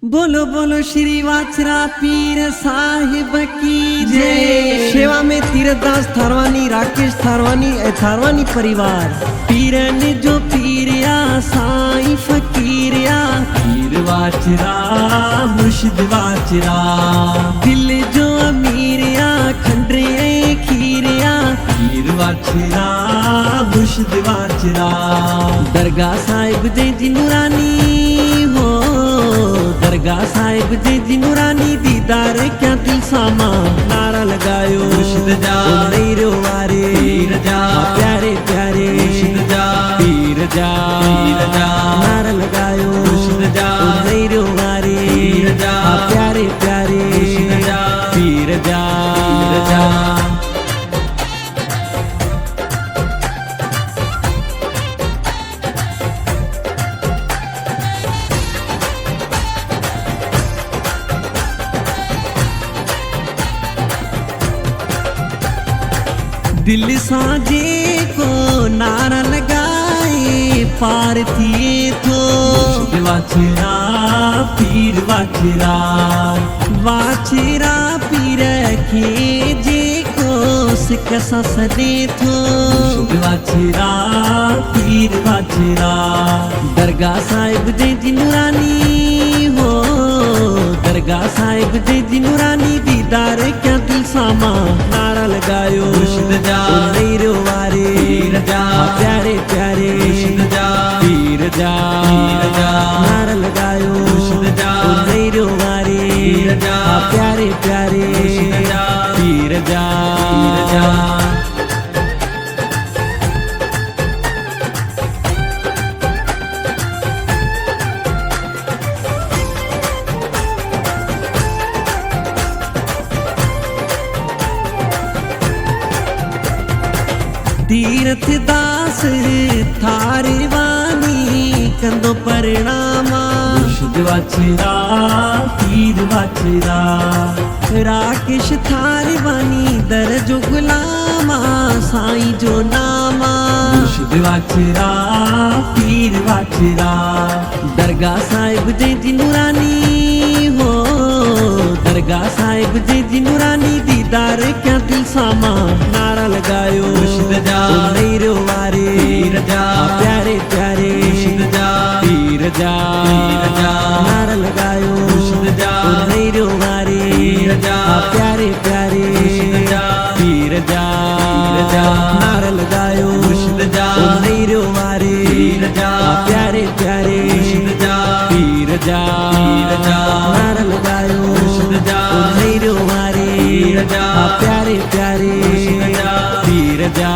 बोलो बोलो श्री वाचरा पीर साहिब की जय। सेवा में तीरदास थारवानी, राकेश थारवानी, थारवानी परिवार। पीर ने जो पीरिया साई फकीरिया, पीर वाचरा मुर्शिद वाचरा। दिल जो अमीरिया खंडरे खीरिया, पीर वाचरा मुर्शिद वाचरा। दरगाह साहिब दे जी नूरानी हो, दरगाह साहिब दे जी नूरानी। दीदार क्या दिल सामा, नारा लगायो मुर्शिद जा नहीं रो वारे। पीर जा प्यारे प्यारे मुर्शिद जा, पीर जा नारा लगायो मुर्शिद जा नहीं रो वारे। पीर जा प्यारे प्यारे मुर्शिद जा, पीर जा। दिल साजे को नारा लगाए पार थिए तो वाचरा पीर वाचरा। वाचरा पीर के जे को सिकसा सदे थो वाचरा पीर वाचरा। दरगाह साहिब दे जी नूरानी हो, दरगाह साहिब दे जी नूरानी। दीदार क्या दिल सामा, नारा लगायो मुर्शिद जा नहीं रो वारे। पीर जा प्यारे प्यारे मुर्शिद जा, पीर जा नारा लगायो मुर्शिद जा नहीं रो वारे। पीर जा प्यारे प्यारे मुर्शिद जा, पीर जा। तीरथ दास थारे वानी कंदो परिणामा, मुर्शिद वाचरा पीर वाचरा। राकेश थारे वानी दर जो गुलामा, साईं जो नामा मुर्शिद वाचरा पीर वाचरा। दरगाह साहिब दे जी नूरानी हो, दरगाह साहिब दे जी नूरानी। दीदार क्या दिल सामा, नारा लगायो मुर्शिद जा नहीं रो वारे। पीर जा प्यारे प्यारे मुर्शिद जा, पीर जा नारा लगायो मुर्शिद जा नहीं रो वारे। पीर जा प्यारे प्यारे मुर्शिद जा, पीर जा नारा लगायो मुर्शिद जा नहीं रो वारे। पीर जा प्यारे प्यारे मुर्शिद जा, पीर जा नारा लगायो मुर्शिद जा नहीं रो वारे। पीर जा प्यारे प्यारे मुर्शिद जा, पीर जा।